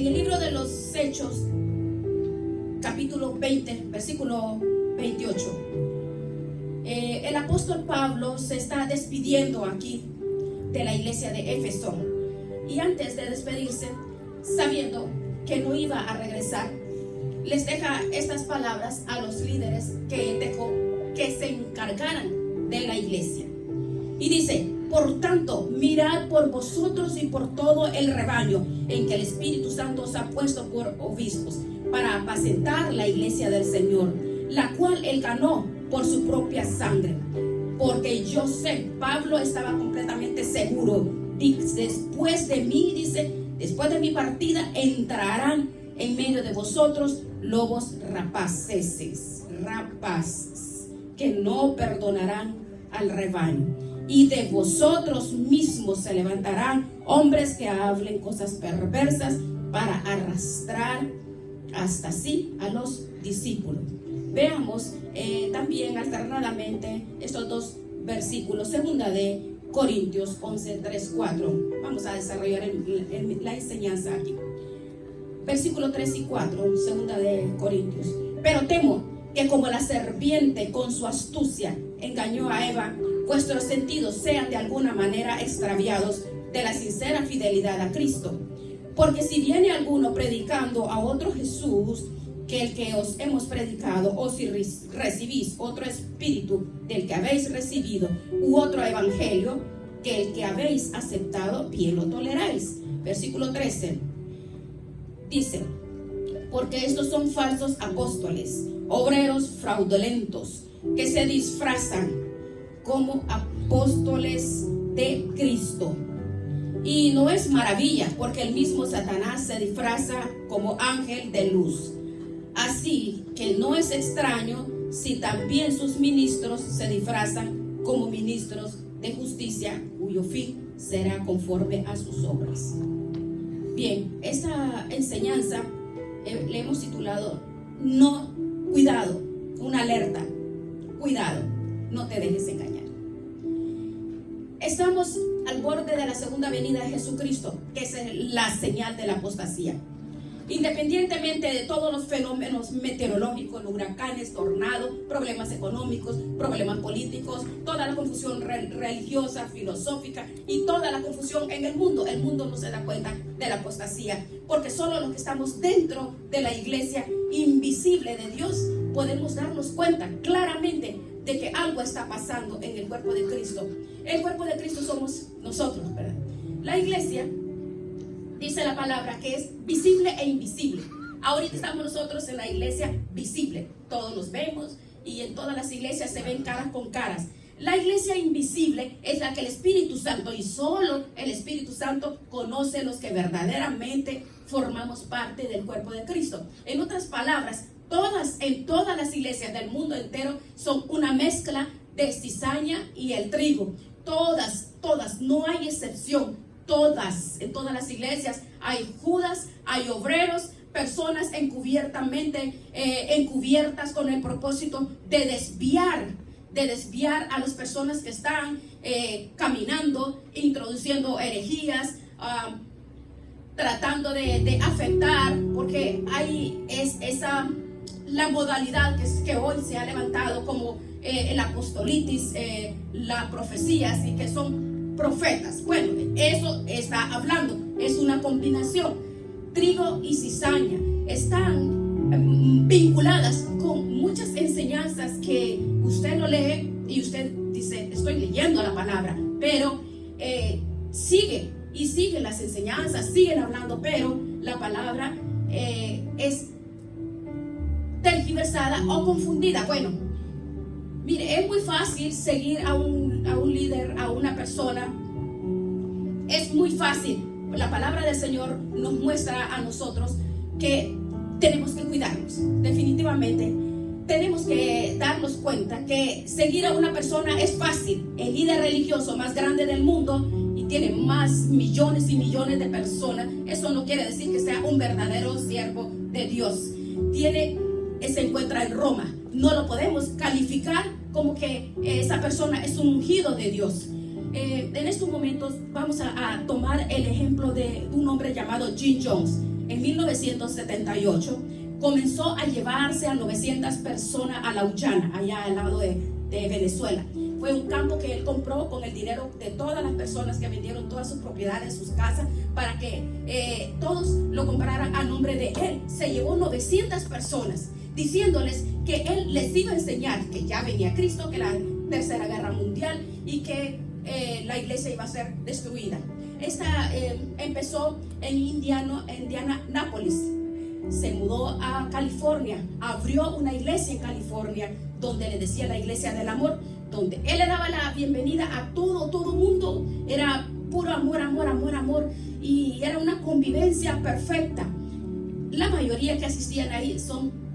En el libro de los Hechos, capítulo 20, versículo 28, el apóstol Pablo se está despidiendo aquí de la iglesia de Éfeso. Y antes de despedirse, sabiendo que no iba a regresar, les deja estas palabras a los líderes que dejó que se encargaran de la iglesia. Y dice: por tanto, mirad por vosotros y por todo el rebaño en que el Espíritu Santo os ha puesto por obispos, para apacentar la iglesia del Señor, la cual él ganó por su propia sangre. Porque yo sé, Pablo estaba completamente seguro, después de mí, dice, después de mi partida entrarán en medio de vosotros lobos rapaces, que no perdonarán al rebaño. Y de vosotros mismos se levantarán hombres que hablen cosas perversas para arrastrar hasta así a los discípulos. Veamos también alternadamente estos dos versículos. Segunda de Corintios 11, 3, 4. Vamos a desarrollar la enseñanza aquí. Versículo 3 y 4, segunda de Corintios. Pero temo que como la serpiente con su astucia engañó a Eva, vuestros sentidos sean de alguna manera extraviados de la sincera fidelidad a Cristo. Porque si viene alguno predicando a otro Jesús que el que os hemos predicado, o si recibís otro espíritu del que habéis recibido, u otro evangelio que el que habéis aceptado, bien lo toleráis. Versículo 13 dice: porque estos son falsos apóstoles, obreros fraudulentos, que se disfrazan como apóstoles de Cristo. Y no es maravilla, porque el mismo Satanás se disfraza como ángel de luz. Así que no es extraño si también sus ministros se disfrazan como ministros de justicia, cuyo fin será conforme a sus obras. Bien, esta enseñanza le hemos titulado cuidado, una alerta. Cuidado, no te dejes engañar. Estamos al borde de la segunda venida de Jesucristo, que es la señal de la apostasía. Independientemente de todos los fenómenos meteorológicos, huracanes, tornados, problemas económicos, problemas políticos, toda la confusión religiosa, filosófica y toda la confusión en el mundo no se da cuenta de la apostasía, porque solo los que estamos dentro de la iglesia invisible de Dios podemos darnos cuenta claramente de que algo está pasando en el cuerpo de Cristo. El cuerpo de Cristo somos nosotros, ¿verdad? La iglesia, dice la palabra, que es visible e invisible. Ahorita estamos nosotros en la iglesia visible, todos nos vemos y en todas las iglesias se ven caras con caras. La iglesia invisible es la que el Espíritu Santo, y solo el Espíritu Santo, conoce los que verdaderamente formamos parte del cuerpo de Cristo. En otras palabras, en todas las iglesias del mundo entero son una mezcla de cizaña y el trigo. Todas, no hay excepción. En todas las iglesias hay judas, hay obreros, personas encubiertas con el propósito de desviar a las personas que están caminando, introduciendo herejías, tratando de afectar, porque hay la modalidad que hoy se ha levantado como el apostolitis, las profecías, y que son profetas. Bueno, eso está hablando, es una combinación. Trigo y cizaña están vinculadas con muchas enseñanzas que usted lo lee y usted dice: estoy leyendo la palabra, pero sigue las enseñanzas, siguen hablando, pero la palabra es tergiversada o confundida. Bueno, mire, es muy fácil seguir a un líder, a una persona. Es muy fácil. La palabra del Señor nos muestra a nosotros que tenemos que cuidarnos. Definitivamente tenemos que darnos cuenta que seguir a una persona es fácil. El líder religioso más grande del mundo y tiene más millones y millones de personas. Eso no quiere decir que sea un verdadero siervo de Dios. Se encuentra en Roma. No lo podemos calificar como que esa persona es un ungido de Dios. En estos momentos vamos a tomar el ejemplo de un hombre llamado Jim Jones. en 1978, comenzó a llevarse a 900 personas a la Guyana, allá al lado de Venezuela. Fue un campo que él compró con el dinero de todas las personas que vendieron todas sus propiedades, sus casas, para que todos lo compraran a nombre de él. Se llevó 900 personas, diciéndoles que él les iba a enseñar que ya venía Cristo, que la tercera guerra mundial y que la iglesia iba a ser destruida. Esta empezó en Indianápolis. Se mudó a California, abrió una iglesia en California, donde le decía la iglesia del amor, donde él le daba la bienvenida a todo mundo. Era puro amor, amor, amor, amor, y era una convivencia perfecta. La mayoría que asistían ahí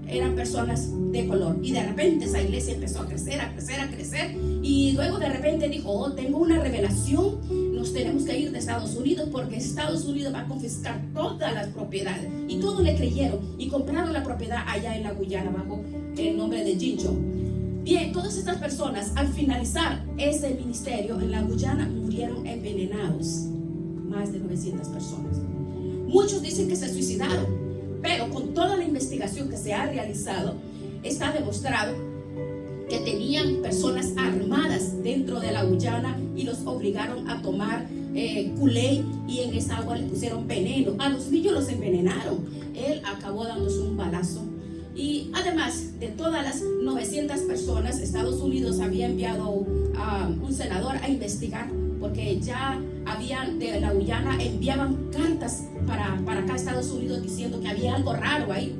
eran personas de color, y de repente esa iglesia empezó a crecer, a crecer, a crecer, y luego de repente dijo: oh, tengo una revelación, nos tenemos que ir de Estados Unidos, porque Estados Unidos va a confiscar todas las propiedades. Y todos le creyeron y compraron la propiedad allá en la Guyana bajo el nombre de Jincho. Bien, todas estas personas, al finalizar ese ministerio en la Guyana, murieron envenenados. Más de 900 personas. Muchos dicen que se suicidaron, pero con toda la investigación que se ha realizado, está demostrado que tenían personas armadas dentro de la Guyana y los obligaron a tomar Kool-Aid, y en esa agua le pusieron veneno. A los niños los envenenaron. Él acabó dándose un balazo. Y además de todas las 900 personas, Estados Unidos había enviado a un senador a investigar, porque ya habían de la Guyana enviaban cartas para acá a Estados Unidos diciendo que había algo raro ahí.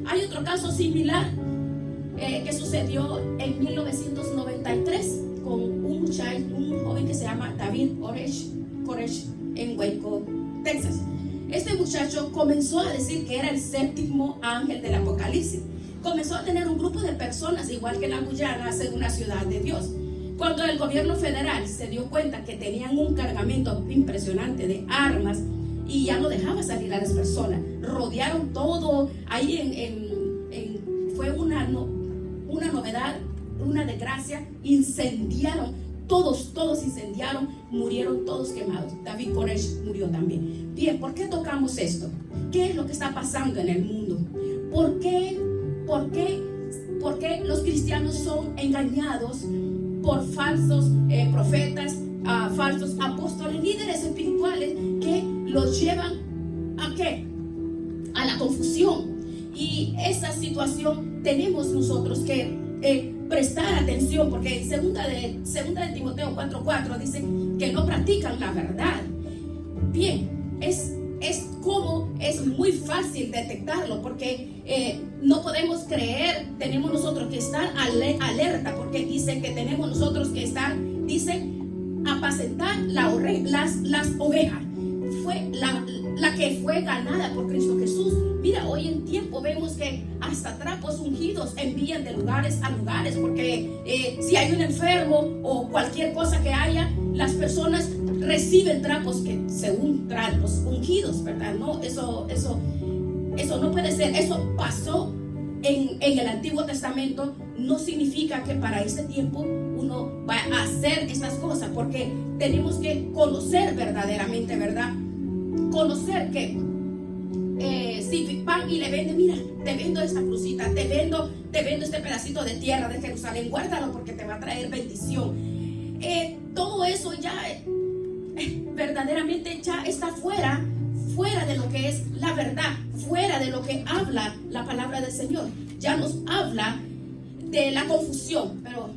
Hay otro caso similar que sucedió en 1993 con un joven que se llama David Koresh en Waco, Texas. Este muchacho comenzó a decir que era el séptimo ángel del Apocalipsis. Comenzó a tener un grupo de personas, igual que la Guyana, hacer una ciudad de Dios. Cuando el gobierno federal se dio cuenta que tenían un cargamento impresionante de armas y ya no dejaba salir a las personas, rodearon todo ahí fue una novedad, una desgracia. Incendiaron, todos incendiaron, murieron todos quemados. David Koresh murió también. Bien, ¿por qué tocamos esto? ¿Qué es lo que está pasando en el mundo? ¿Por qué los cristianos son engañados por falsos profetas, falsos apóstoles, líderes espirituales que los llevan ¿a qué? A la confusión? Y esa situación tenemos nosotros que prestar atención, porque en segunda de Timoteo 4:4 dice que no practican la verdad. Bien, es muy fácil detectarlo, porque no podemos creer, tenemos nosotros que estar alerta, porque dice que tenemos nosotros que estar, dice, apacentar las ovejas. Fue la que fue ganada por Cristo Jesús. Mira, hoy en tiempo vemos que hasta trapos ungidos envían de lugares a lugares, porque si hay un enfermo o cualquier cosa que haya, las personas reciben trapos que según trapos ungidos, ¿verdad? No, eso no puede ser. Eso pasó en el Antiguo Testamento. No significa que para este tiempo uno va a hacer estas cosas, porque tenemos que conocer verdaderamente, ¿verdad? Conocer que si van y le venden: mira, te vendo esta crucita, te vendo este pedacito de tierra de Jerusalén, guárdalo porque te va a traer bendición. Todo eso ya verdaderamente ya está fuera de lo que es la verdad, fuera de lo que habla la palabra del Señor. Ya nos habla de la confusión, pero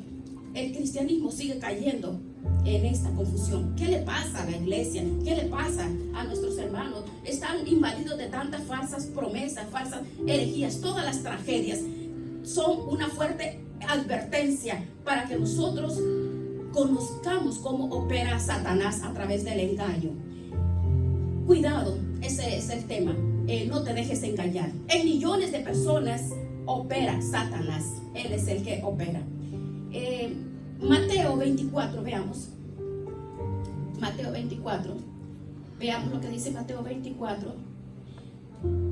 el cristianismo sigue cayendo en esta confusión. ¿Qué le pasa a la iglesia? ¿Qué le pasa a nuestros hermanos? Están invadidos de tantas falsas promesas, falsas herejías. Todas las tragedias son una fuerte advertencia para que nosotros conozcamos cómo opera Satanás a través del engaño. Cuidado, ese es el tema. No te dejes engañar. En millones de personas opera Satanás. Él es el que opera. Mateo 24, veamos. Mateo 24. Veamos lo que dice Mateo 24.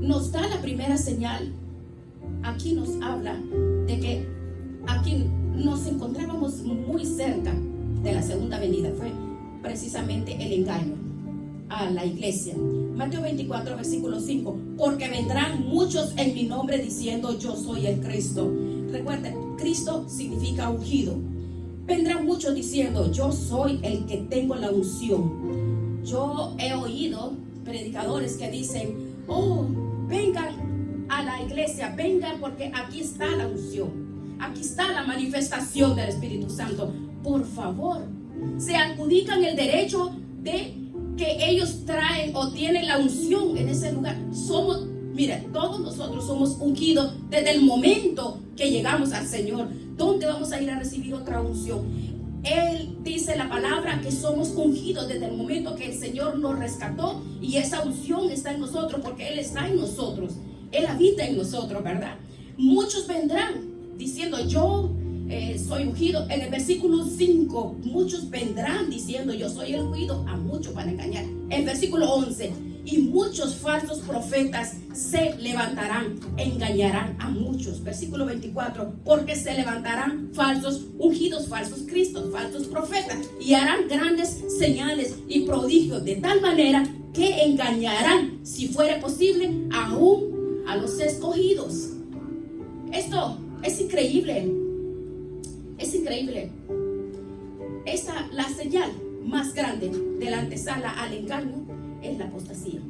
Nos da la primera señal. Aquí nos habla de que aquí nos encontrábamos muy cerca de la segunda venida. Fue precisamente el engaño a la iglesia. Mateo 24, versículo 5. Porque vendrán muchos en mi nombre diciendo yo soy el Cristo. Recuerden, Cristo significa ungido. Vendrán muchos diciendo yo soy el que tengo la unción. Yo he oído predicadores que dicen, oh, vengan a la iglesia, vengan porque aquí está la unción, aquí está la manifestación del Espíritu Santo. Por favor, se adjudican el derecho de que ellos traen o tienen la unción en ese lugar. Mire, todos nosotros somos ungidos desde el momento que llegamos al Señor. ¿Dónde vamos a ir a recibir otra unción? Él dice la palabra que somos ungidos desde el momento que el Señor nos rescató, y esa unción está en nosotros porque Él está en nosotros. Él habita en nosotros, ¿verdad? Muchos vendrán diciendo yo soy ungido. En el versículo 5, muchos vendrán diciendo yo soy el ungido. A muchos van a engañar. En versículo 11, y muchos falsos profetas se levantarán, engañarán a muchos. Versículo 24, porque se levantarán falsos ungidos, falsos cristos, falsos profetas, y harán grandes señales y prodigios, de tal manera que engañarán, si fuere posible, aún a los escogidos. Esto es increíble. Es increíble. La señal más grande de la antesala al engaño es la apostasía.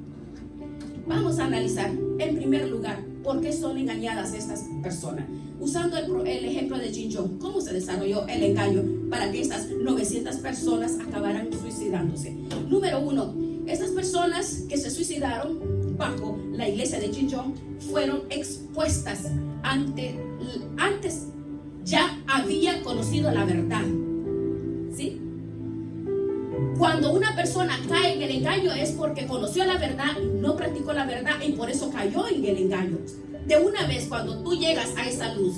Vamos a analizar en primer lugar por qué son engañadas estas personas, usando el ejemplo de Jin Jong. ¿Cómo se desarrolló el engaño para que estas 900 personas acabaran suicidándose? Número 1, estas personas que se suicidaron bajo la iglesia de Jin Jong fueron expuestas antes ya habían conocido la verdad, ¿sí? Cuando una persona cae en el engaño es porque conoció la verdad, no practicó la verdad y por eso cayó en el engaño. De una vez, cuando tú llegas a esa luz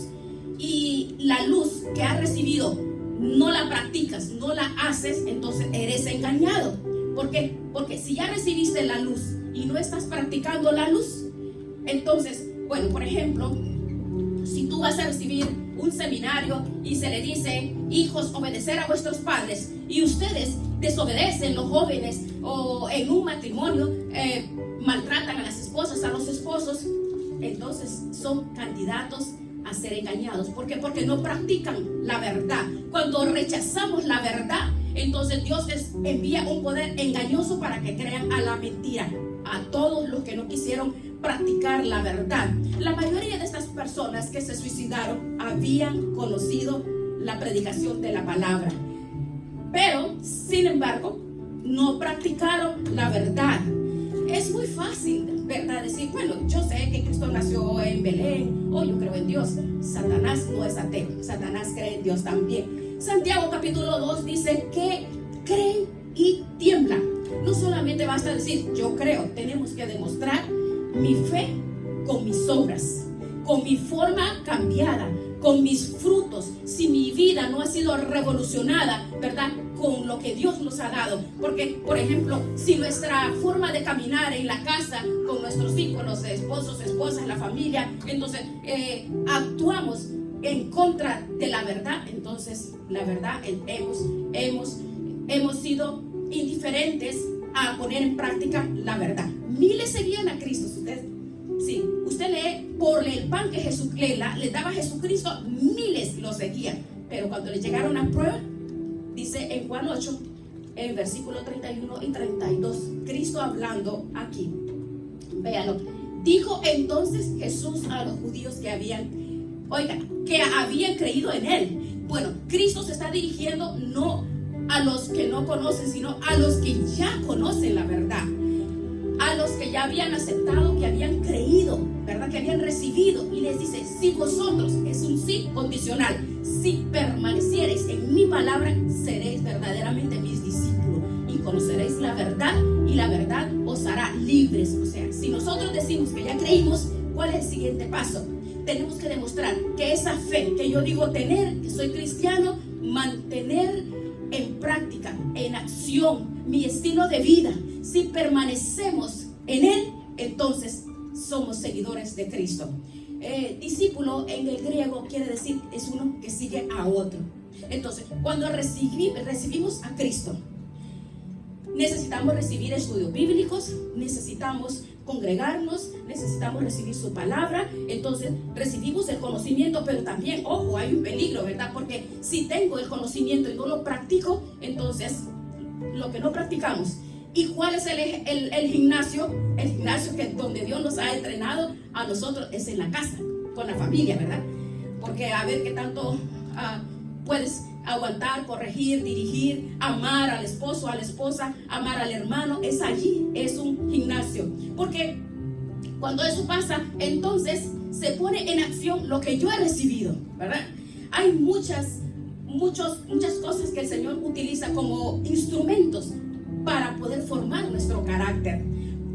y la luz que has recibido no la practicas, no la haces, entonces eres engañado. ¿Por qué? Porque si ya recibiste la luz y no estás practicando la luz, entonces, bueno, por ejemplo, si tú vas a recibir un seminario y se le dice, hijos, obedecer a vuestros padres, y ustedes desobedecen, los jóvenes, o en un matrimonio maltratan a las esposas, a los esposos, entonces son candidatos a ser engañados. ¿Por qué? Porque no practican la verdad. Cuando rechazamos la verdad, entonces Dios les envía un poder engañoso para que crean a la mentira, a todos los que no quisieron practicar la verdad. La mayoría de estas personas que se suicidaron habían conocido la predicación de la palabra, pero sin embargo no practicaron la verdad. Es muy fácil, ¿verdad? Decir, bueno, yo sé que Cristo nació en Belén, o yo creo en Dios. Satanás no es ateo, Satanás cree en Dios también. Santiago capítulo 2 dice que creen y tiemblan. No solamente basta decir yo creo, tenemos que demostrar mi fe con mis obras, con mi forma cambiada, con mis frutos. Si mi vida no ha sido revolucionada, ¿verdad?, con lo que Dios nos ha dado. Porque, por ejemplo, si nuestra forma de caminar en la casa con nuestros hijos, los esposos, esposas, la familia, entonces actuamos en contra de la verdad, entonces la verdad hemos sido indiferentes a poner en práctica la verdad. Miles seguían a Cristo. Usted lee por el pan que Jesús le daba a Jesucristo, miles lo seguían. Pero cuando le llegaron a prueba, dice en Juan 8, en versículo 31 y 32, Cristo hablando aquí, véalo, dijo entonces Jesús a los judíos que habían creído en él. Bueno, Cristo se está dirigiendo no a los que no conocen, sino a los que ya conocen la verdad, a los que ya habían aceptado, que habían creído, ¿verdad?, que habían recibido. Y les dice, si vosotros, es un sí condicional, si permaneciereis en mi palabra, seréis verdaderamente mis discípulos y conoceréis la verdad, y la verdad os hará libres. O sea, si nosotros decimos que ya creímos, ¿cuál es el siguiente paso? Tenemos que demostrar que esa fe que yo digo tener, que soy cristiano, mantener en práctica, en acción, mi estilo de vida. Si permanecemos en él, entonces somos seguidores de Cristo. Discípulo en el griego quiere decir es uno que sigue a otro. Entonces, cuando recibimos a Cristo, necesitamos recibir estudios bíblicos, necesitamos congregarnos, necesitamos recibir su palabra. Entonces recibimos el conocimiento, pero también, ojo, hay un peligro, ¿verdad? Porque si tengo el conocimiento y no lo practico, entonces lo que no practicamos. ¿Y cuál es el gimnasio? El gimnasio que donde Dios nos ha entrenado a nosotros es en la casa, con la familia, ¿verdad? Porque a ver qué tanto puedes aguantar, corregir, dirigir, amar al esposo, a la esposa, amar al hermano. Es allí, es un gimnasio. Porque cuando eso pasa, entonces se pone en acción lo que yo he recibido, ¿verdad? Hay muchas cosas que el Señor utiliza como instrumentos para poder formar nuestro carácter.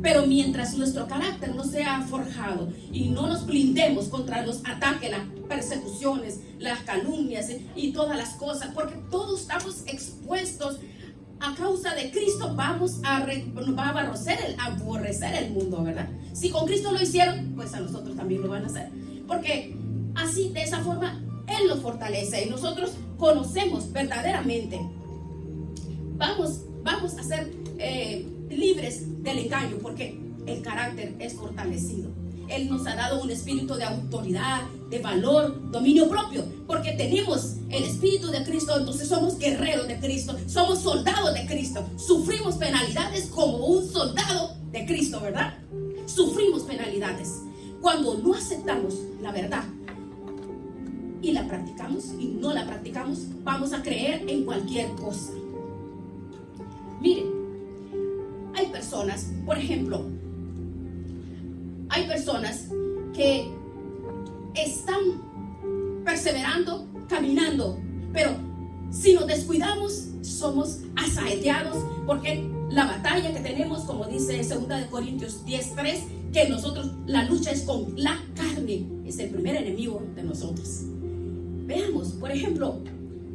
Pero mientras nuestro carácter no sea forjado y no nos blindemos contra los ataques, las persecuciones, las calumnias y todas las cosas, porque todos estamos expuestos a causa de Cristo, nos va a aborrecer el mundo, ¿verdad? Si con Cristo lo hicieron, pues a nosotros también lo van a hacer. Porque así, de esa forma, Él nos fortalece y nosotros conocemos verdaderamente. Vamos a ser libres del engaño, porque el carácter es fortalecido. Él nos ha dado un espíritu de autoridad, de valor, dominio propio, porque tenemos el espíritu de Cristo. Entonces somos guerreros de Cristo, somos soldados de Cristo, sufrimos penalidades como un soldado de Cristo, ¿verdad? Sufrimos penalidades cuando no aceptamos la verdad y la practicamos y no la practicamos. Vamos a creer en cualquier cosa. Miren, hay personas, por ejemplo, hay personas que están perseverando, caminando, pero si nos descuidamos, somos asaeteados, porque la batalla que tenemos, como dice 2 Corintios 10:3, que nosotros, la lucha es con la carne, es el primer enemigo de nosotros. Veamos, por ejemplo,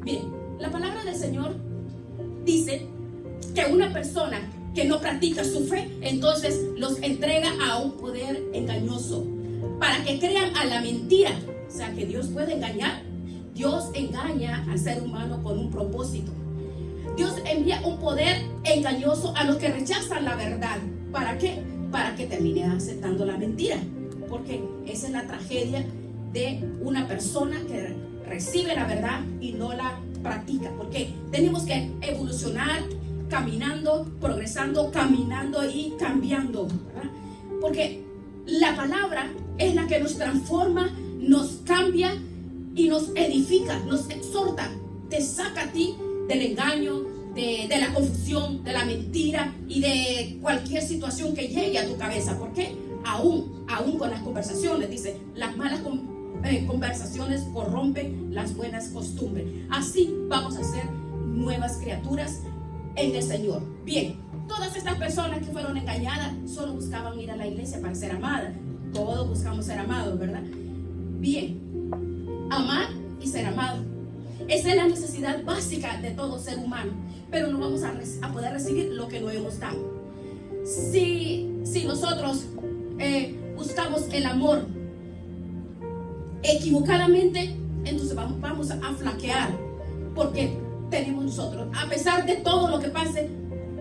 miren, la palabra del Señor dice que una persona que no practica su fe, entonces los entrega a un poder engañoso para que crean a la mentira. O sea, que Dios puede engañar. Dios engaña al ser humano con un propósito. Dios envía un poder engañoso a los que rechazan la verdad. ¿Para qué? Para que terminen aceptando la mentira. Porque esa es la tragedia de una persona que recibe la verdad y no la practica. Porque tenemos que evolucionar caminando, progresando, caminando y cambiando, ¿verdad? Porque la palabra es la que nos transforma, nos cambia y nos edifica, nos exhorta, te saca a ti del engaño, de la confusión, de la mentira y de cualquier situación que llegue a tu cabeza. Porque aún con las conversaciones, dice, las malas conversaciones corrompen las buenas costumbres. Así vamos a ser nuevas criaturas en el Señor. Bien, todas estas personas que fueron engañadas solo buscaban ir a la iglesia para ser amadas. Todos buscamos ser amados, ¿verdad? Bien, amar y ser amado. Esa es la necesidad básica de todo ser humano, pero no vamos a poder recibir lo que no hemos dado. Si nosotros buscamos el amor equivocadamente, entonces vamos a flaquear, porque tenemos nosotros, a pesar de todo lo que pase,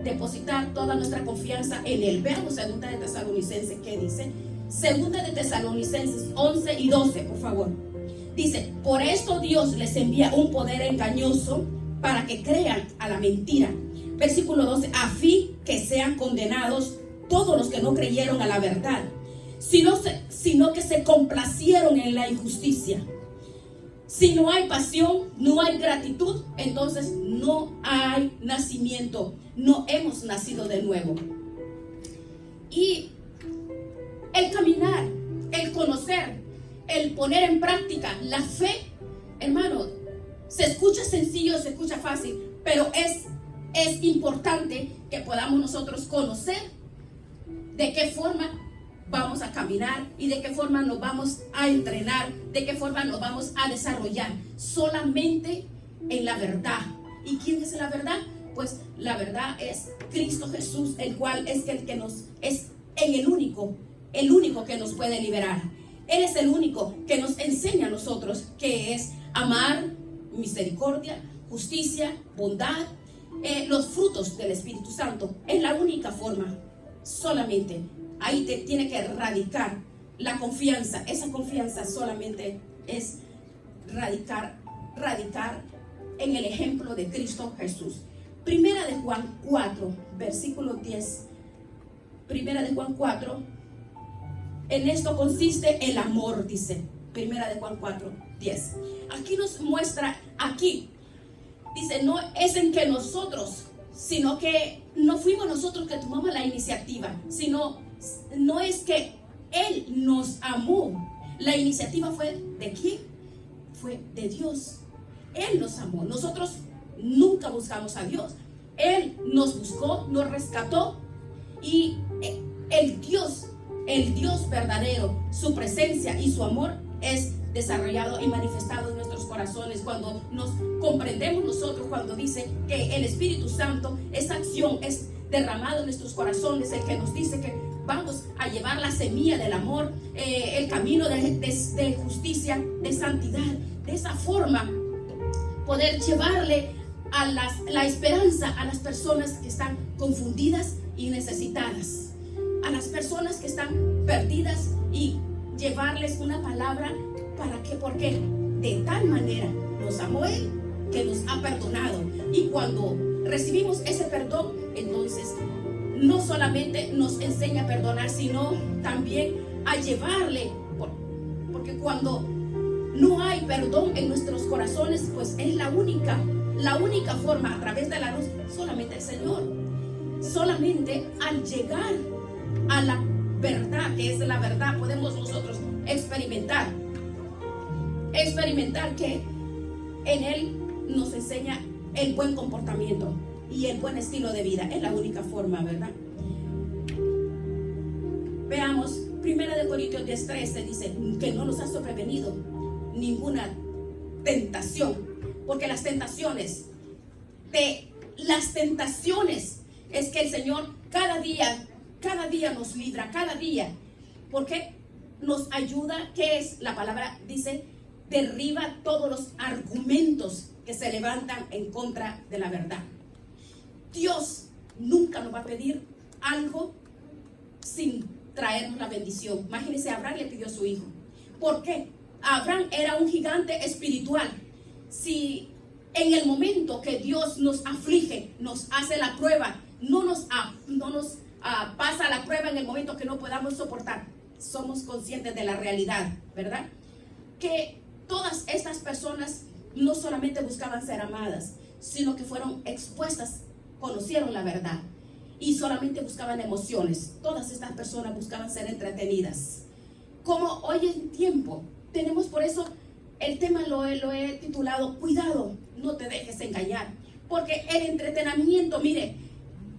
depositar toda nuestra confianza en el verbo. 2 de Tesalonicenses, ¿qué dice? 2 de Tesalonicenses 11 y 12, por favor. Dice, por esto Dios les envía un poder engañoso para que crean a la mentira. Versículo 12, a fin que sean condenados todos los que no creyeron a la verdad, sino que se complacieron en la injusticia. Si no hay pasión, no hay gratitud, entonces no hay nacimiento, no hemos nacido de nuevo. Y el caminar, el conocer, el poner en práctica la fe, hermano, se escucha sencillo, se escucha fácil, pero es importante que podamos nosotros conocer de qué forma vamos a caminar y de qué forma nos vamos a entrenar, de qué forma nos vamos a desarrollar, solamente en la verdad. ¿Y quién es la verdad? Pues la verdad es Cristo Jesús, el cual es el único que nos puede liberar. Él es el único que nos enseña a nosotros que es amar, misericordia, justicia, bondad, los frutos del Espíritu Santo. Es la única forma, solamente. Ahí te tiene que radicar la confianza. Esa confianza solamente es radicar en el ejemplo de Cristo Jesús. Primera de Juan 4, versículo 10. Primera de Juan 4. En esto consiste el amor, dice. Primera de Juan 4, 10. Aquí nos muestra, dice, no es en que nosotros, sino que no fuimos nosotros que tomamos la iniciativa, sino no es que Él nos amó. La iniciativa fue ¿de quién? Fue de Dios. Él nos amó. Nosotros nunca buscamos a Dios. Él nos buscó, nos rescató, y el Dios verdadero, su presencia y su amor es desarrollado y manifestado en nuestros corazones cuando nos comprendemos nosotros, cuando dice que el Espíritu Santo, esa acción es derramado en nuestros corazones, el que nos dice que vamos a llevar la semilla del amor, el camino de justicia, de santidad. De esa forma poder llevarle la esperanza a las personas que están confundidas y necesitadas, a las personas que están perdidas, y llevarles una palabra. ¿Para qué? Porque de tal manera nos amó Él que nos ha perdonado. Y cuando recibimos ese perdón, entonces no solamente nos enseña a perdonar, sino también a llevarle, porque cuando no hay perdón en nuestros corazones, pues es la única forma, a través de la luz, solamente el Señor. Solamente al llegar a la verdad, que es la verdad, podemos nosotros experimentar que en Él nos enseña el buen comportamiento y el buen estilo de vida. Es la única forma, ¿verdad? Veamos, 1 Corintios 10:13 dice que no nos ha sobrevenido ninguna tentación, porque las tentaciones es que el Señor cada día nos libra, cada día, porque nos ayuda. ¿Qué es? La palabra dice, derriba todos los argumentos que se levantan en contra de la verdad. Dios nunca nos va a pedir algo sin traernos la bendición. Imagínense, Abraham le pidió a su hijo. ¿Por qué? Abraham era un gigante espiritual. Si en el momento que Dios nos aflige, nos hace la prueba, no nos pasa la prueba en el momento que no podamos soportar, somos conscientes de la realidad, ¿verdad? Que todas estas personas no solamente buscaban ser amadas, sino que fueron expuestas, conocieron la verdad, y solamente buscaban emociones. Todas estas personas buscaban ser entretenidas. Como hoy en tiempo tenemos, por eso el tema lo he titulado, cuidado, no te dejes engañar, porque el entretenimiento, mire,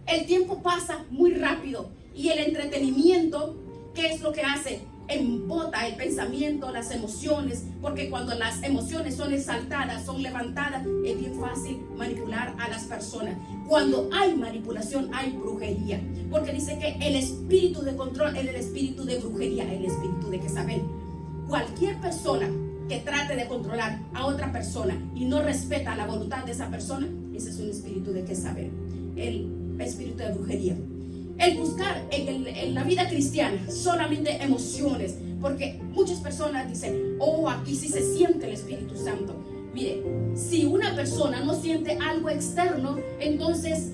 el tiempo pasa muy rápido, y el entretenimiento, ¿qué es lo que hace? Embota el pensamiento, las emociones, porque cuando las emociones son exaltadas, son levantadas, es bien fácil manipular a las personas. Cuando hay manipulación, hay brujería, porque dice que el espíritu de control es el espíritu de brujería, el espíritu de Jezabel. Cualquier persona que trate de controlar a otra persona y no respeta la voluntad de esa persona, ese es un espíritu de Jezabel, el espíritu de brujería. El buscar en la vida cristiana solamente emociones, porque muchas personas dicen, oh, aquí sí se siente el Espíritu Santo. Mire, si una persona no siente algo externo, entonces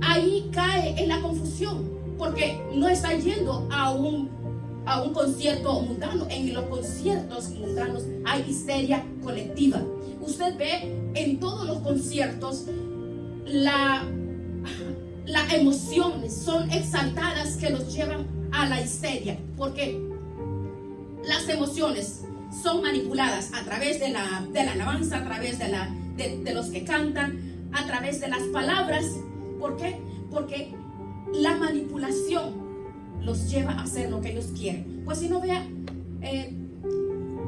ahí cae en la confusión, porque no está yendo a un concierto mundano. En los conciertos mundanos hay histeria colectiva. Usted ve en todos los conciertos las emociones son exaltadas que nos llevan a la histeria, porque las emociones son manipuladas a través de la alabanza, a través de los que cantan, a través de las palabras. ¿Por qué? Porque la manipulación los lleva a hacer lo que ellos quieren. Pues si no, vea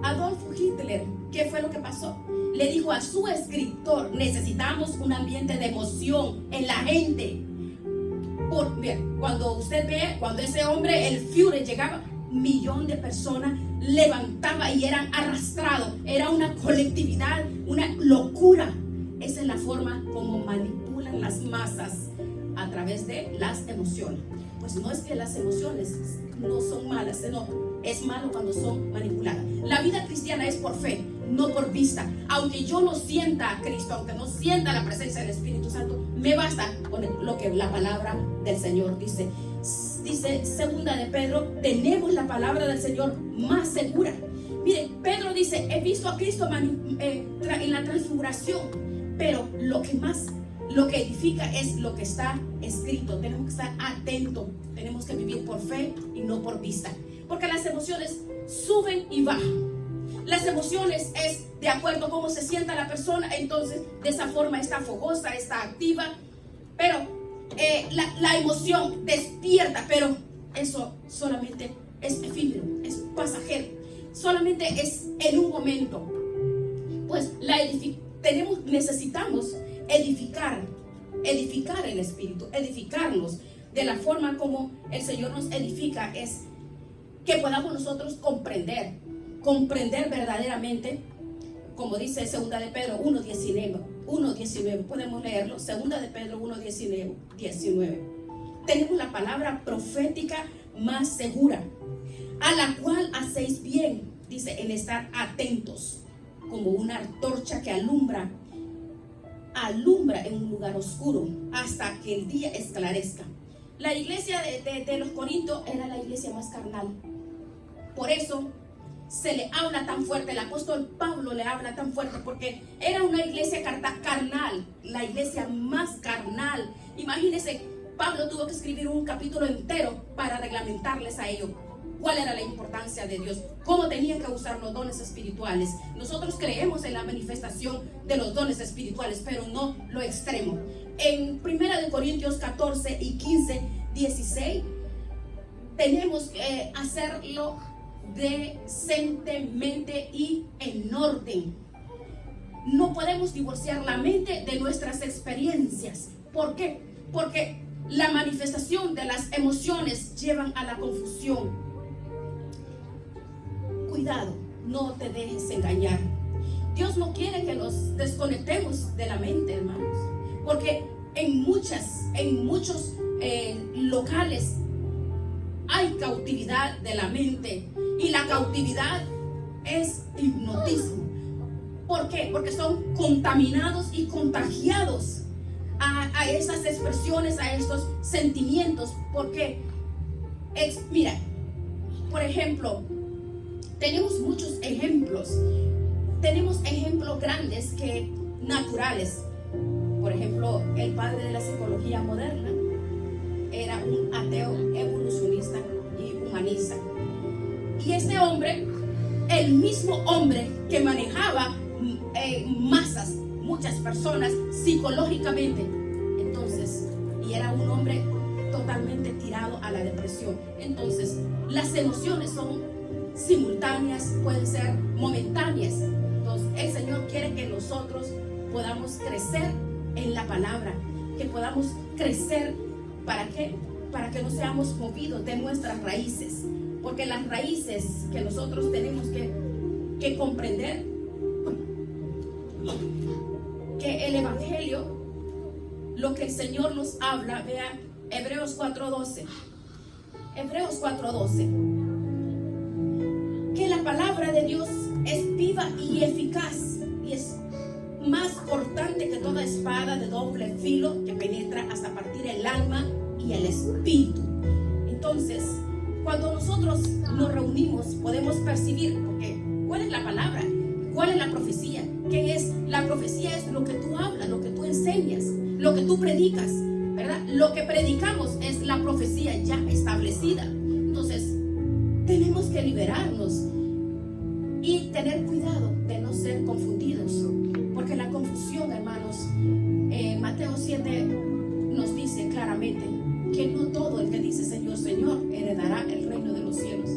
Adolf Hitler, ¿qué fue lo que pasó? Le dijo a su escritor, necesitamos un ambiente de emoción en la gente. Cuando usted ve, cuando ese hombre, el Führer, llegaba, 1 millón de personas levantaba y eran arrastrados. Era una colectividad, una locura. esa es la forma como manipulan las masas a través de las emociones. Pues no es que las emociones no son malas, no, es malo cuando son manipuladas. La vida cristiana es por fe, no por vista. Aunque yo no sienta a Cristo, aunque no sienta la presencia del Espíritu Santo, me basta con lo que la palabra del Señor dice. Dice segunda de Pedro, tenemos la palabra del Señor más segura. Mire, Pedro dice, he visto a Cristo en la transfiguración, pero lo que edifica es lo que está escrito. Tenemos que estar atentos, tenemos que vivir por fe y no por vista, porque las emociones suben y bajan. Las emociones es de acuerdo a cómo se sienta la persona, entonces de esa forma está fogosa, está activa, pero la emoción despierta, pero eso solamente es efímero, es pasajero, solamente es en un momento. Pues necesitamos edificar el espíritu, edificarnos de la forma como el Señor nos edifica, es que podamos nosotros comprender verdaderamente, como dice segunda de Pedro 1:19, podemos leerlo, segunda de Pedro 1:19. Tenemos la palabra profética más segura, a la cual hacéis bien, dice, en estar atentos, como una antorcha que alumbra en un lugar oscuro hasta que el día esclarezca. La iglesia de los Corintios era la iglesia más carnal. Por eso se le habla tan fuerte, el apóstol Pablo le habla tan fuerte, porque era una iglesia carnal, la iglesia más carnal. Imagínense, Pablo tuvo que escribir un capítulo entero para reglamentarles a ellos cuál era la importancia de Dios, cómo tenían que usar los dones espirituales. Nosotros creemos en la manifestación de los dones espirituales, pero no lo extremo. En 1 Corintios 14 y 15, 16, tenemos que hacerlo decentemente y en orden. No podemos divorciar la mente de nuestras experiencias. ¿Por qué? Porque la manifestación de las emociones llevan a la confusión. Cuidado, no te dejes engañar. Dios no quiere que nos desconectemos de la mente, hermanos, porque en muchos locales hay cautividad de la mente, y la cautividad es hipnotismo. ¿Por qué? Porque son contaminados y contagiados a esas expresiones, a estos sentimientos. Porque mira, por ejemplo, tenemos muchos ejemplos. Tenemos ejemplos grandes que naturales. Por ejemplo, el padre de la psicología moderna era un ateo evolucionista y humanista. Y este hombre, el mismo hombre que manejaba masas, muchas personas psicológicamente, entonces, y era un hombre totalmente tirado a la depresión. Entonces, las emociones son simultáneas, pueden ser momentáneas. Entonces, el Señor quiere que nosotros podamos crecer en la palabra, que podamos crecer. ¿Para qué? Para que no seamos movidos de nuestras raíces. Porque las raíces que nosotros tenemos que comprender, que el Evangelio, lo que el Señor nos habla, vea Hebreos 4:12. Hebreos 4:12. Que la palabra de Dios es viva y eficaz, y es más cortante que toda espada de doble filo, que penetra hasta partir el alma y el espíritu. Entonces, cuando nosotros nos reunimos, podemos percibir, porque ¿cuál es la palabra? ¿Cuál es la profecía? ¿Qué es? La profecía es lo que tú hablas, lo que tú enseñas, lo que tú predicas, ¿verdad? Lo que predicamos es la profecía ya establecida. Entonces, tenemos que liberarnos y tener cuidado de no ser confundidos, porque la confusión, hermanos, Mateo 7 nos dice claramente que no todo el que dice Señor, Señor heredará el reino de los cielos.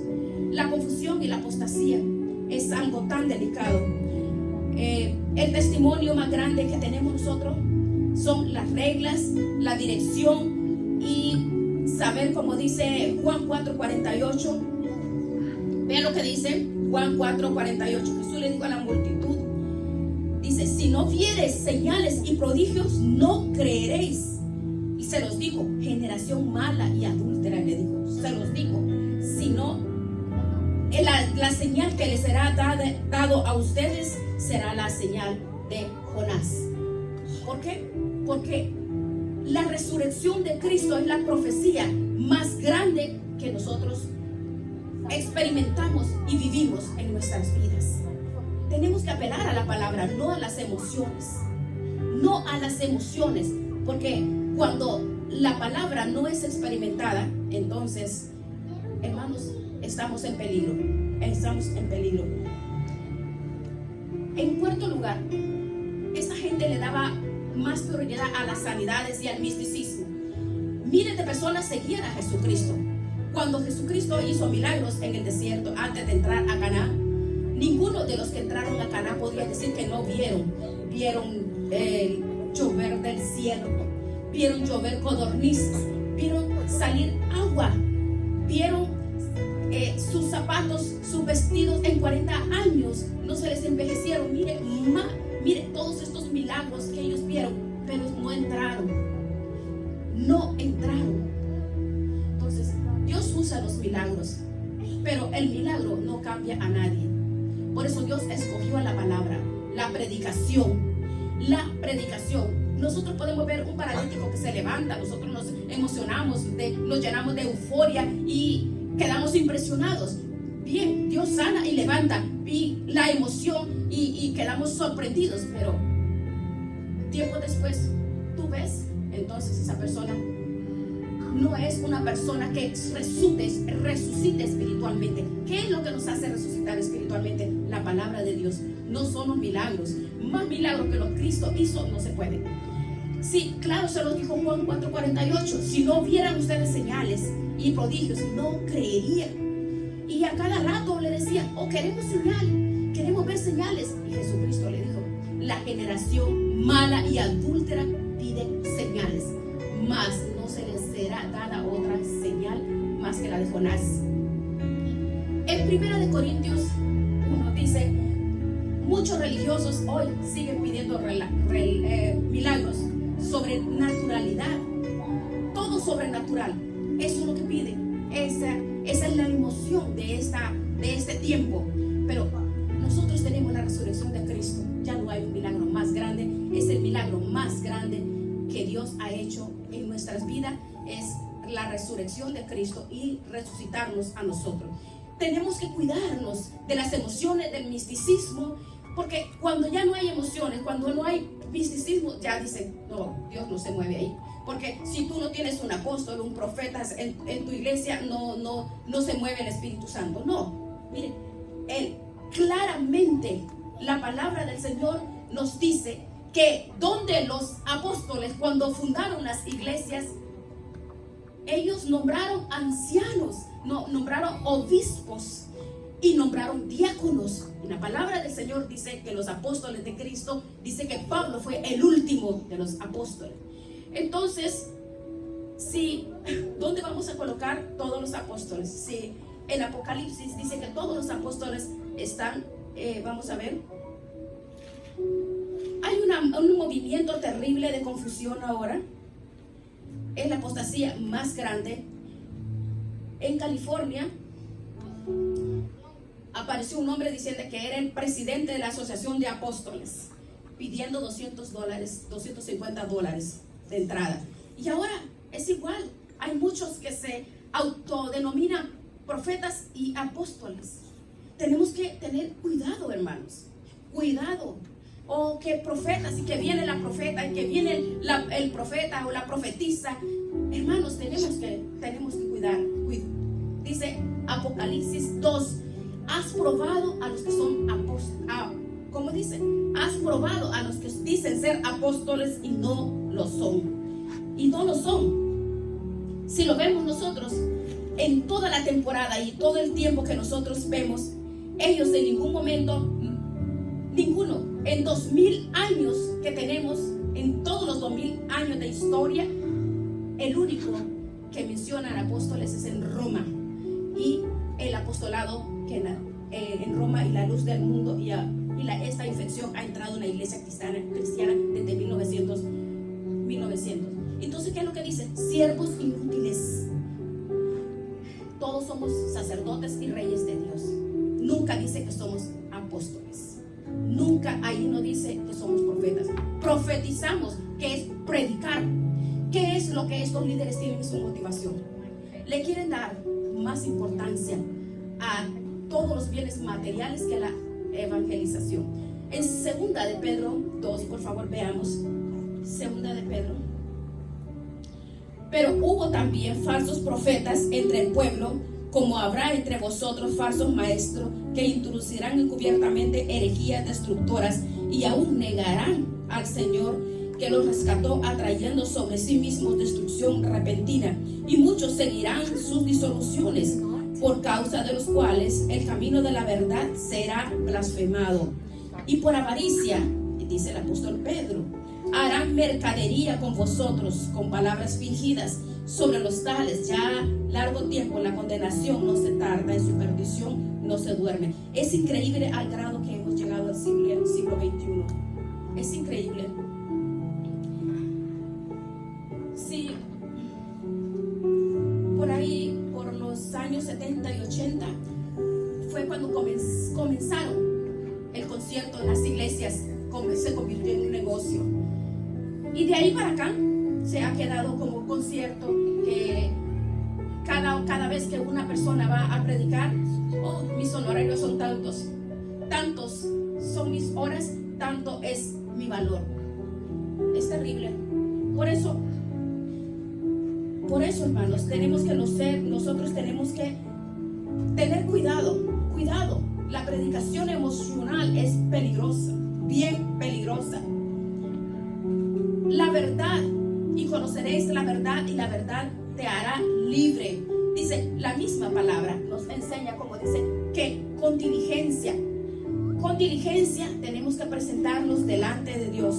La confusión y la apostasía es algo tan delicado. El testimonio más grande que tenemos nosotros son las reglas, la dirección y saber, como dice Juan 4:48. Vean lo que dice Juan 4:48. Jesús le dijo a la multitud, dice: si no viereis señales y prodigios, no creeréis. Y se los digo, generación mala y adúltera, le dijo, se los digo, si no, la señal que les será dado a ustedes será la señal de Jonás. ¿Por qué? Porque la resurrección de Cristo es la profecía más grande que nosotros experimentamos y vivimos en nuestras vidas. Tenemos que apelar a la palabra, no a las emociones. No a las emociones, porque cuando la palabra no es experimentada, entonces, hermanos, estamos en peligro. Estamos en peligro. En cuarto lugar, esta gente le daba más prioridad a las sanidades y al misticismo. Miles de personas seguían a Jesucristo. Cuando Jesucristo hizo milagros en el desierto antes de entrar a Caná, ninguno de los que entraron a Caná podía decir que no vieron el llover del cielo, vieron llover codornices, vieron salir agua, vieron sus zapatos, sus vestidos en 40 años no se les envejecieron. Mire todos estos milagros que ellos vieron, pero no entraron. Entonces Dios usa los milagros, pero el milagro no cambia a nadie. Por eso Dios escogió a la palabra, la predicación. Nosotros podemos ver un paralítico que se levanta, nosotros nos emocionamos, nos llenamos de euforia y quedamos impresionados. Bien, Dios sana y levanta, y la emoción y quedamos sorprendidos, pero tiempo después tú ves, entonces esa persona no es una persona que resucite espiritualmente. ¿Qué es lo que nos hace resucitar espiritualmente? La palabra de Dios. No son los milagros. Más milagros que lo que Cristo hizo no se puede. Sí, claro, se los dijo Juan 4:48. Si no vieran ustedes señales y prodigios, no creerían. Y a cada rato le decían, queremos señal, queremos ver señales. Y Jesucristo le dijo, la generación mala y adúltera pide señales, mas no se les será dada otra señal más que la de Jonás. En 1 Corintios 1 dice, muchos religiosos hoy siguen pidiendo milagros, sobrenaturalidad, todo sobrenatural. Eso es lo que piden. Esa es la emoción de este tiempo. Pero nosotros tenemos la resurrección de Cristo. Ya no hay un milagro más grande. Es el milagro más grande que Dios ha hecho en nuestras vidas. Es la resurrección de Cristo y resucitarnos a nosotros. Tenemos que cuidarnos de las emociones, del misticismo, porque cuando ya no hay emociones, cuando no hay misticismo, ya dicen, no, Dios no se mueve ahí. Porque si tú no tienes un apóstol, un profeta en tu iglesia, no se mueve el Espíritu Santo. No, miren, claramente la palabra del Señor nos dice que donde los apóstoles, cuando fundaron las iglesias, ellos nombraron ancianos, nombraron obispos y nombraron diáconos. Y la palabra del Señor dice que los apóstoles de Cristo, dice que Pablo fue el último de los apóstoles. Entonces, ¿dónde vamos a colocar todos los apóstoles? Si el Apocalipsis dice que todos los apóstoles están, vamos a ver, hay un movimiento terrible de confusión ahora. Es la apostasía más grande. En California apareció un hombre diciendo que era el presidente de la Asociación de Apóstoles, pidiendo $250 de entrada. Y ahora es igual. Hay muchos que se autodenominan profetas y apóstoles. Tenemos que tener cuidado, hermanos. Cuidado. O que profetas, y que viene la profeta, y que viene el profeta o la profetisa. Hermanos, tenemos que cuidar. Dice Apocalipsis 2: has probado a los que son apóstoles. ¿Cómo dice? Has probado a los que dicen ser apóstoles y no lo son. Y no lo son. Si lo vemos nosotros en toda la temporada y todo el tiempo que nosotros vemos, ellos en ningún momento, ninguno, en 2000 años que tenemos, en todos los 2000 años de historia, el único que mencionan apóstoles es en Roma, y el apostolado que en Roma y la luz del mundo, y Y esta infección ha entrado en la iglesia cristiana desde 1900. Entonces, ¿qué es lo que dice? Siervos inútiles. Todos somos sacerdotes y reyes de Dios. Nunca dice que somos apóstoles. Nunca ahí no dice que somos profetas. Profetizamos, que es predicar. ¿Qué es lo que estos líderes tienen en su motivación? Le quieren dar más importancia a todos los bienes materiales que la evangelización. En segunda de Pedro 2, por favor veamos. Segunda de Pedro. Pero hubo también falsos profetas entre el pueblo, como habrá entre vosotros falsos maestros que introducirán encubiertamente herejías destructoras y aún negarán al Señor que los rescató, atrayendo sobre sí mismos destrucción repentina, y muchos seguirán sus disoluciones, por causa de los cuales el camino de la verdad será blasfemado, y por avaricia, dice el apóstol Pedro, harán mercadería con vosotros con palabras fingidas. Sobre los tales ya largo tiempo la condenación no se tarda, en su perdición no se duerme. Es increíble al grado que hemos llegado al siglo XXI. Es increíble. Sí, por ahí, por los años 70 y 80 fue cuando comenzaron el concierto en las iglesias, se convirtió en un negocio, y de ahí para acá se ha quedado como concierto que cada vez que una persona va a predicar, oh, mis honorarios son tantos son mis horas, tanto es mi valor. Es terrible. Por eso hermanos, nosotros tenemos que tener cuidado. La predicación emocional es peligrosa, bien peligrosa. La verdad, y conoceréis la verdad, y la verdad te hará libre. Dice la misma palabra, nos enseña, como dice, que con diligencia tenemos que presentarnos delante de Dios,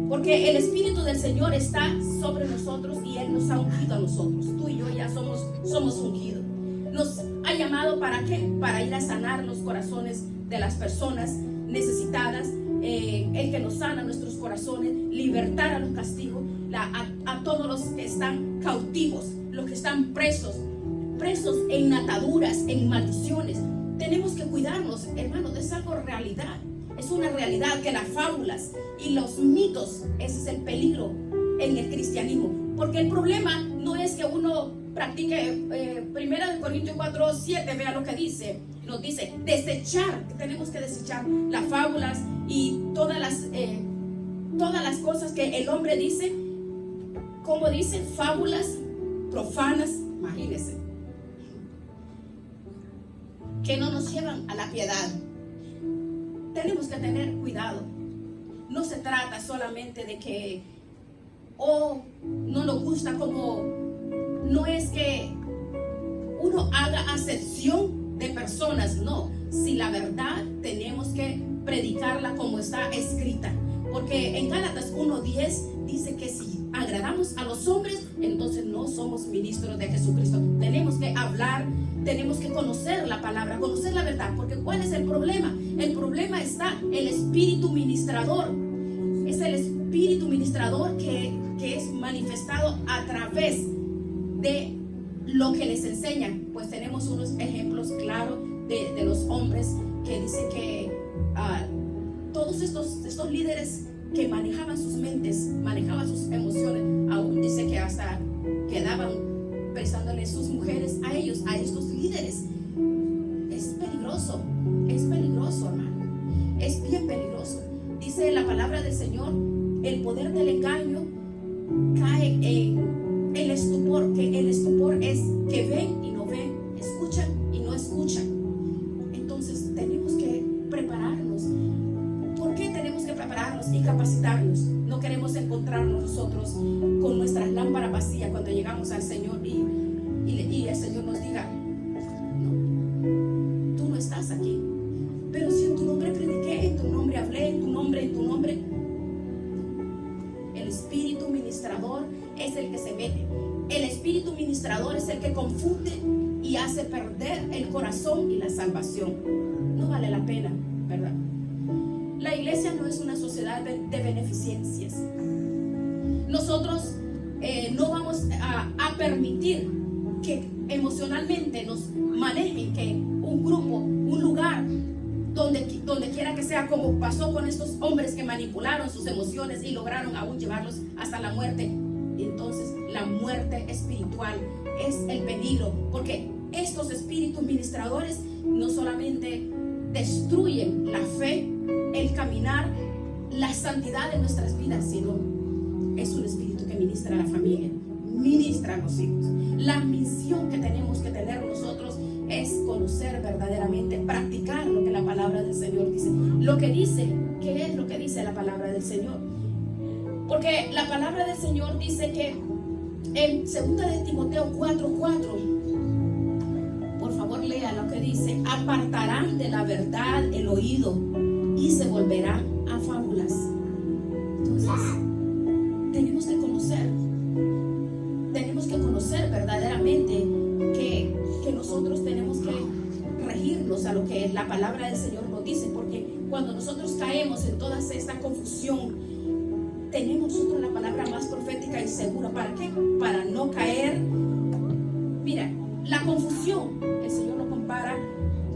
porque el Espíritu del Señor está sobre nosotros y Él nos ha ungido a nosotros. Tú y yo ya somos ungidos. Nos ha llamado ¿para qué? Para ir a sanar los corazones de las personas necesitadas, el que nos sana nuestros corazones, libertar a los castigos, a todos los que están cautivos, los que están presos en ataduras, en maldiciones. Tenemos que cuidarnos, hermanos. Es algo realidad, es una realidad que las fábulas y los mitos, ese es el peligro en el cristianismo, porque el problema no es que uno practique 1 Corintios 4:7, vea lo que dice, nos dice desechar, que tenemos que desechar las fábulas y todas las cosas que el hombre dice, como dice, fábulas profanas, imagínense, que no nos llevan a la piedad. Tenemos que tener cuidado. No se trata solamente de que no nos gusta, como no es que uno haga acepción de personas, no. Si la verdad tenemos que predicarla como está escrita, porque en Gálatas 1:10 dice que si agradamos a los hombres, entonces no somos ministros de Jesucristo. Tenemos que hablar, tenemos que conocer la palabra, conocer la verdad, porque ¿cuál es el problema? El problema está el espíritu ministrador. Es el espíritu ministrador que es manifestado a través de lo que les enseñan. Pues tenemos unos ejemplos claros de los hombres que dice que todos estos líderes que manejaban sus mentes, manejaban sus emociones, aún dice que hasta quedaban prestándole sus mujeres a ellos, a estos líderes. Es peligroso, hermano. Es bien peligroso. Dice la palabra del Señor, el poder del engaño cae en el estupor, que el estupor es que ven y no ven, escuchan y no escuchan. Entonces tenemos que prepararnos. ¿Por qué tenemos que prepararnos y capacitarnos? No queremos encontrarnos nosotros con nuestras lámparas vacías cuando llegamos al Señor y el Señor nos diga, no, tú no estás aquí, pero si en tu nombre prediqué, en tu nombre hablé, en tu nombre. El espíritu ministrador es el que se mete. El espíritu ministrador es el que confunde y hace perder el corazón y la salvación. No vale la pena, ¿verdad? La iglesia no es una sociedad de beneficencias. Nosotros no vamos a permitir que emocionalmente nos manejen, que un grupo, un lugar, donde quiera que sea, como pasó con estos hombres que manipularon sus emociones y lograron aún llevarlos hasta la muerte. Entonces la muerte espiritual es el peligro, porque estos espíritus ministradores no solamente destruyen la fe, el caminar, la santidad de nuestras vidas, sino es un espíritu que ministra a la familia, ministra a los hijos. La misión que tenemos que tener nosotros es conocer verdaderamente, practicar lo que la palabra del Señor dice. Lo que dice, ¿qué es lo que dice la palabra del Señor? Porque la palabra del Señor dice que en 2 de Timoteo 4:4, por favor lea lo que dice: apartarán de la verdad el oído y se volverán a fábulas. Entonces tenemos que conocer verdaderamente que nosotros tenemos que regirnos a lo que la palabra del Señor nos dice, porque cuando nosotros caemos en toda esta confusión, tenemos nosotros la palabra más profética y segura. ¿Para qué? Para no caer. Mira, la confusión, el Señor lo compara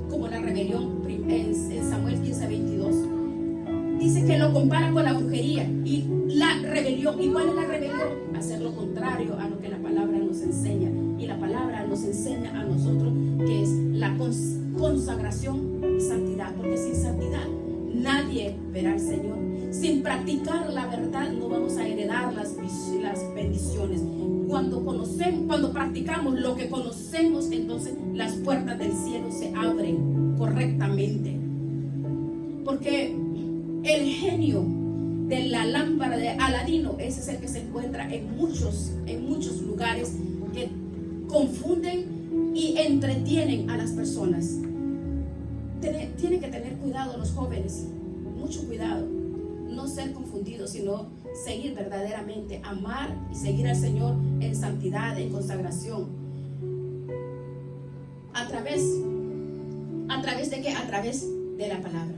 como la rebelión en Samuel 15:22. Dice que lo compara con la brujería y la rebelión. ¿Y cuál es la rebelión? Hacer lo contrario a lo que la palabra nos enseña. Y la palabra nos enseña a nosotros que es la consagración y santidad, porque sin santidad nadie verá al Señor. Sin practicar la verdad no vamos a heredar las bendiciones. Cuando practicamos lo que conocemos, entonces las puertas del cielo se abren correctamente. Porque el genio de la lámpara de Aladino, ese es el que se encuentra en muchos lugares, que confunden y entretienen a las personas. Tienen que tener cuidado los jóvenes, mucho cuidado, no ser confundidos, sino seguir verdaderamente, amar y seguir al Señor en santidad, en consagración. ¿A través de qué? A través de la palabra.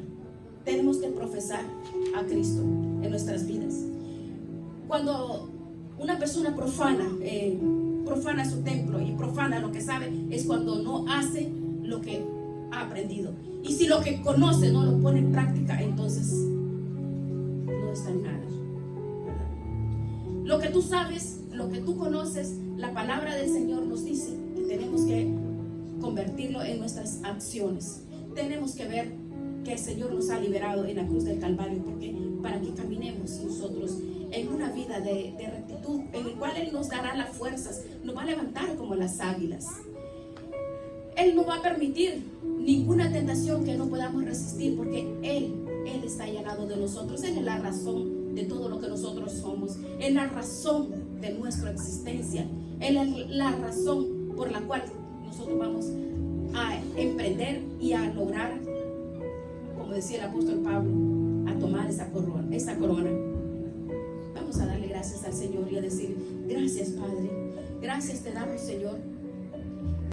Tenemos que profesar a Cristo en nuestras vidas. Cuando una persona profana su templo y profana lo que sabe, es cuando no hace lo que ha aprendido. Y si lo que conoce no lo pone en práctica, entonces no está en nada. Lo que tú sabes, lo que tú conoces, la palabra del Señor nos dice que tenemos que convertirlo en nuestras acciones. Tenemos que ver que el Señor nos ha liberado en la cruz del Calvario, porque para que caminemos nosotros en una vida de rectitud, en el cual Él nos dará las fuerzas, nos va a levantar como las águilas. Él no va a permitir ninguna tentación que no podamos resistir, porque Él está llenado de nosotros. Él es la razón de todo lo que nosotros somos. Él es la razón de nuestra existencia. Él es la razón por la cual nosotros vamos a emprender y a lograr, como decía el apóstol Pablo, a tomar esa corona. Vamos a darle gracias al Señor y a decir: gracias, Padre. Gracias te damos, Señor,